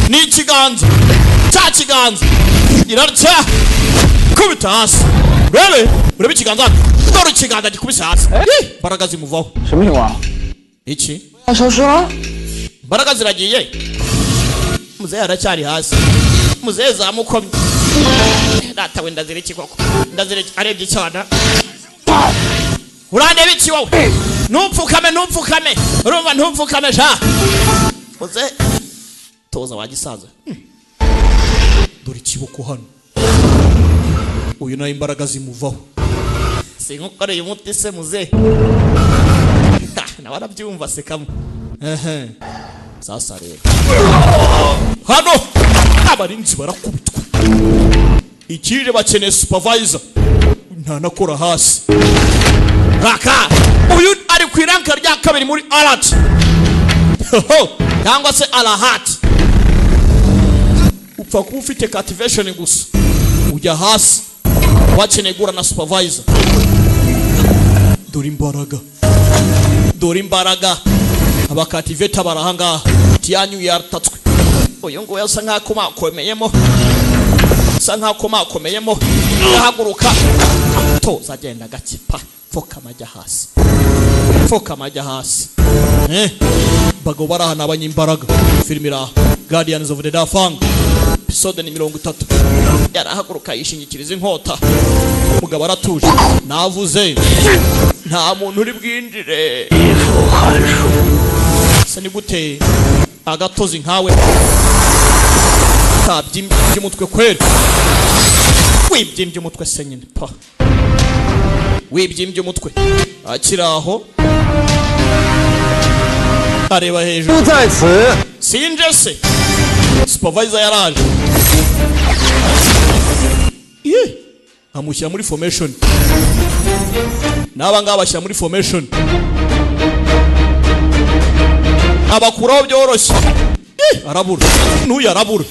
ni ikiganza cya kiganza irarya kubita hasi urebe ikiganza dore ikiganza gikubise hasi imbaraga zimuvaho iki imbaraga ziragiye muzehe aracyari hasi muzehe zamukomye data wenda ziriki koko ndazireki arebye cyana urandeba iki wowe ntupfukame urumva ntupfukame sha muzehe toza wagisaza dore ikiboko hano uyu nayo imbaraga zimuvaho sinkukoreye umuti se muzehe nawe arabyumva se kamwe sasa rero hano abarinzi barakubitwa ikirire bakeneye supervisor ntanakora hasi raka uyu ari ku iranka rya kabiri muri alert cyangwa se alahat upfa kuba ufite captivation gusa ujya hasi wakeneye gura na supervisor dore imbaraga abakativeta barahanga tiyanyu yartatswe uyu ngo yasa nkakomakomeyemo yahaguruka to zagenda gakipa foka majya hasi bago barahana abanyimbaraga filmira Guardians of the Dafang episode ni 30 yarahaguruka yishingikiriza inkota umugabo aratuje navuze nta muntu uri bwinjire sani gute agatozi nkawe tabyimbye umutwe kwera wibyimbye umutwe senyine pa wibyimbye umutwe akiraho areba hejuru sinje se supervisor yaraje amushyira muri formation naba ngaba bashyira muri formation abakuraho byoroshye arabura n'uyu arabura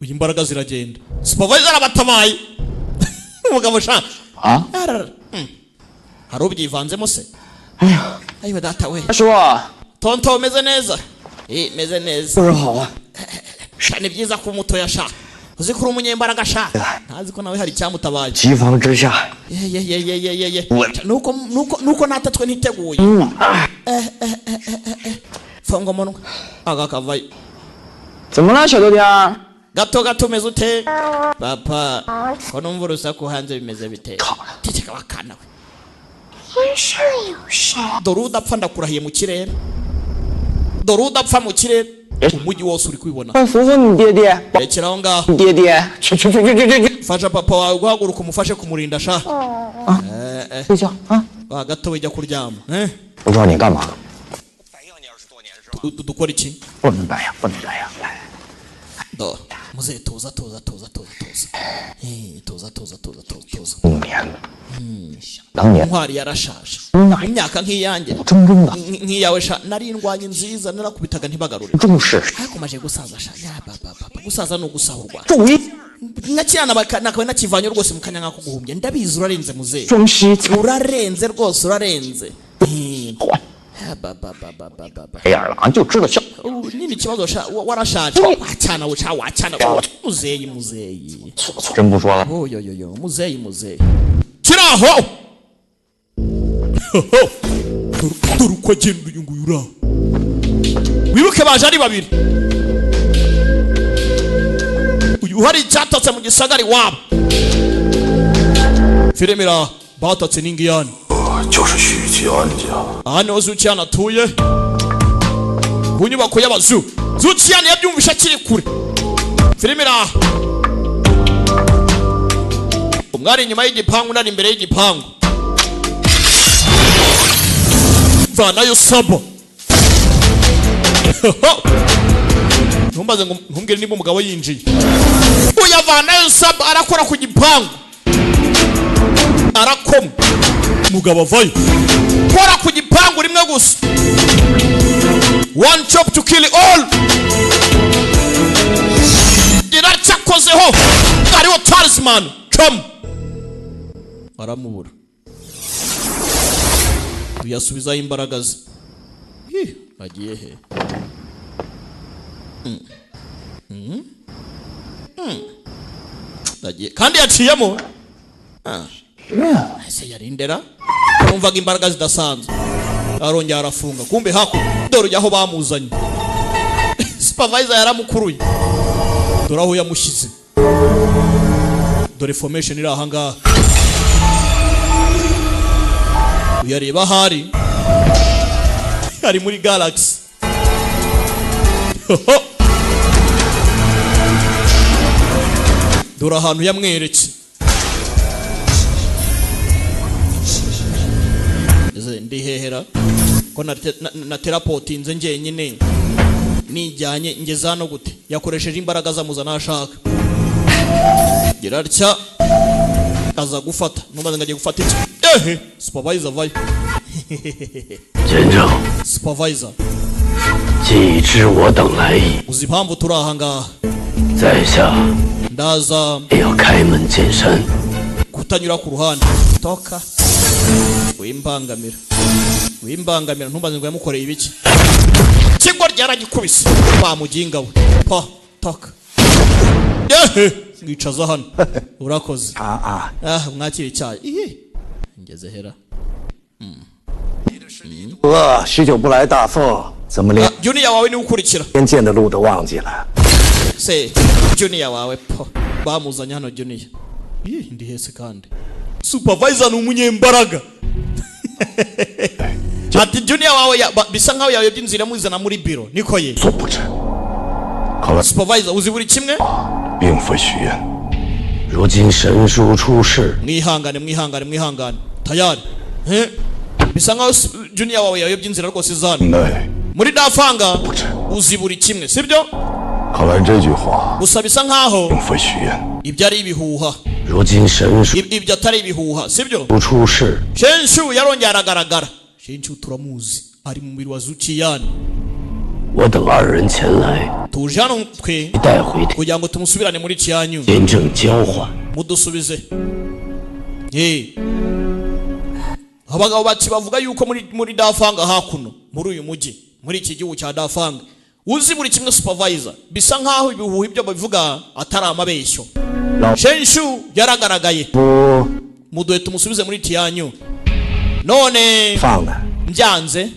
uyu imbaraga ziragenda supervisor arabatabaye umugabo sha hari ubyivanzemo se ayiwe data we tonto umeze neza meze neza sha ni byiza ko umuto yasha uzi kuri umunyembaraga sha ntazi ko nawe hari cyamutabaye nuko natatswe ntiteguye fongo monwa agakavayo zemuna shadodya gato meze ute papa ko numva urusaku hanze bimeze bite titeka bakana we doruda pfa ndakurahiye mu kirere doruda pfa mu kirere umujyi wose uri kwibona rekeraho ngaho fasha papa wawe guhaguruka umufashe kumurinda sha gato wijya kuryama dukora iki muzehe toza ntwari yarashaje imyaka nk'iyanjye nk'iyawe sha nari indwanye nziza narakubitaga ntibagarure ariko maje gusaza sha gusaza no gusahurwa nakirana nakaba nakivanye rwose mukanya nkako guhumbye ndabizi urarenze muzehe urarenze rwose urarenze nini kibazo sha warashaje wacana muzeyi muzeyi kiraho dore uko agenda uyu nguyu uraho wibuke baje ari babiri uyu hari icyatatse mu gisagari wabo filmira batatse n'ingiyani aha niho Zuciyani atuye ku nyubako y'abazu Zuciyani yabyumvisha akiri kure filmira umwari inyuma y'igipangu nari imbere y'igipangu vanayo sabo ntumbaze ngo ntumbwire niba umugabo yinjiye uyavanayo sabo arakora ku gipangu arakomwe umugabo avayo kora ku gipangu rimwe gusa one chop to kill all iracyakozeho ariwo talisman come aramubura uyasubizaho imbaraga ze agiye he kandi yaciyemo ese yarindera numvaga imbaraga zidasanzwe arongera arafunga kumbe hakuno dore ujya aho bamuzanye supervisor yaramukuruye dore aho yamushyize dore formation iri aha ngaha uyareba hari ari muri Galaxy dore ahantu yamweretse ndihehera ko na terapoti nze njyenyine nijyanye ngeze hano gute yakoresheje imbaraga zamuzana ashaka gira atya aza gufata numaze ngagiye gufata iki supervisor vayo supervisor 既知我等来意， uzi impamvu turi aha ngaha 在下 ndaza 也要开门见山。 kutanyura ku ruhande toka wimbangamira ntumbaze ngo yamukoreye ibiki kigwa ryaragikubise bamuginga we pa toka ngicaza hano urakoze mwakira icyayi ngeze hera 许久不来大凤，怎么连 junior wawe ni ukurikira 连见的路都忘记了？ se junior wawe po bamuzanye hano junior ndi hese kandi supervisor ni umunyembaraga ati junior wawe bisa nkaho yawe byinzira muzana muri biro niko ye 做不成，看来 supervisor uzi buri kimwe 并非许愿。 如今神书出世， mwihangane tayari bisa nkaho junior wawe yawe byinzira rwose zana 对， muri dafanga uzi buri kimwe sibyo 看来这句话 gusa bisa nkaho 并非许愿。 ibyo ari ibihuha 如今神书 ibyo atari ibihuha sibyo 出世， Shenshu yarongera aragaragara Shenshu turamuzi ari mu mubiri wa Zuchiyan 我等二人前来， tuje hano twe 带回 kugira ngo tumusubirane muri cyanyu 见证交换。 mudusubize abagabo bati bavuga yuko muri Dafanga hakuno muri uyu mujyi muri iki gihugu cya Dafanga uzi buri kimwe supervisor bisa nkaho ibihuha ibyo babivuga atari amabeshyo Shenshu yaragaragaye muduhe tumusubize muri cyanyu none 放了， mbyanze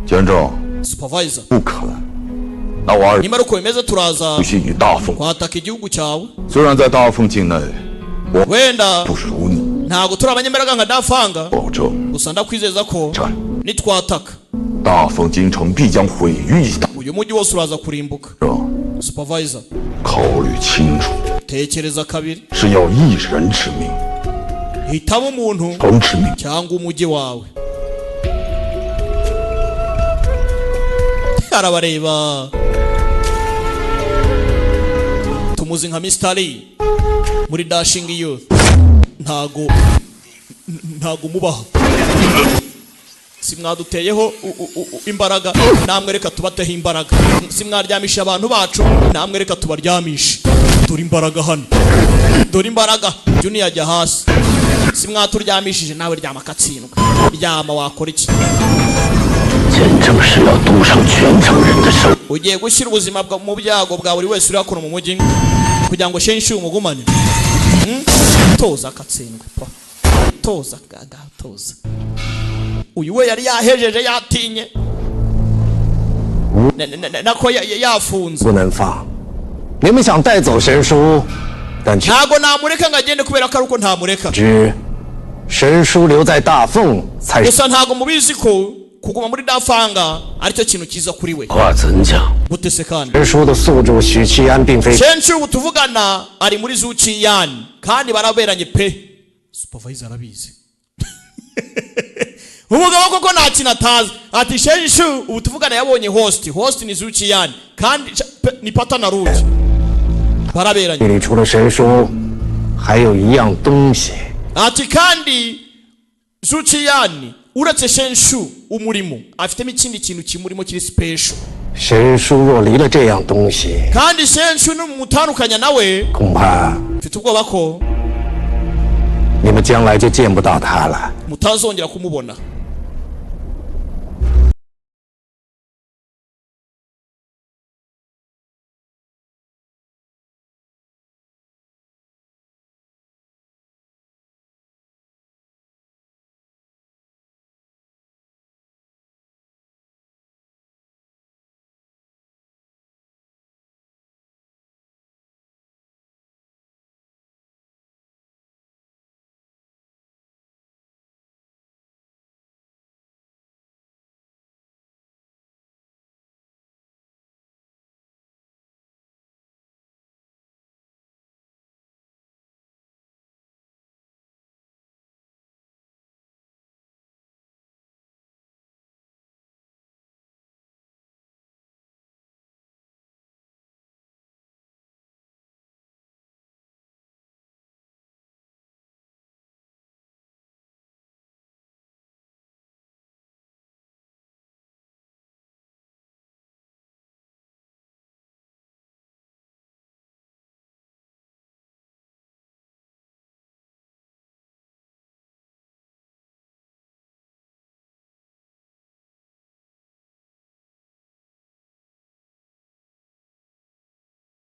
监正 supervisor 不可能。那我二 nimara uko bimeze turaza 不信与大凤， kwataka igihugu cyawe 虽然在大凤境内，我 wenda 不属你， ntago turi abanyembaraga nka Dafanga 保证 gusa ndakwizeza ko 战 nitwataka 大凤京城必将毁于一旦。 uyu mujyi wose uraza kurimbuka supervisor 考虑清楚， tekereza kabiri 是要一人之命， hitamo umuntu 城之命。 cyangwa umujyi wawe arabareba tumuzi nka Mr. Lee muri Dashing Youth ntago mubaha simwaduteyeho imbaraga namwe reka tubateho imbaraga simwaryamisha abantu bacu namwe reka tubaryamishe dore imbaraga hano dore imbaraga junior ajya hasi simwaturyamishije nawe ryama katsindwa ryama wakora iki 见证是要赌上全城人的生。 ugiye gushyira ubuzima mu byago bwa buri wese uri hakuno mu mujyi kugira ngo Shenshu umugumane toza akatsindwa toza gaga toza uyu we yari yahejeje yatinye nako yafunze 不能放。你们想带走神书，但却 ntago namureka ngo agende kubera ko ari uko ntamureka 知神书留在大凤才是 gusa ntago mubizi ko kuguma muri Dafanga aricyo kintu cyiza kuri we 话怎讲？ gute se kandi 神书的宿主许七安并非 Shenshu ubu tuvugana ari muri Zuchiyan kandi baraberanye pe supervisor arabizi umugabo koko nta kintu atazi ati Shenshu ubu tuvugana yabonye host ni Zuchiyan kandi ni pata na ruki baraberanye 这里除了神书，还有一样东西。 ati kandi Zuchiyan uretse Shenshu umurimo afitemo ikindi kintu kimurimo kiri special 神书若离了这样东西， kandi Shenshu numutandukanya nawe 恐怕 mfite ubwoba ko 你们将来就见不到他了。 mutazongera kumubona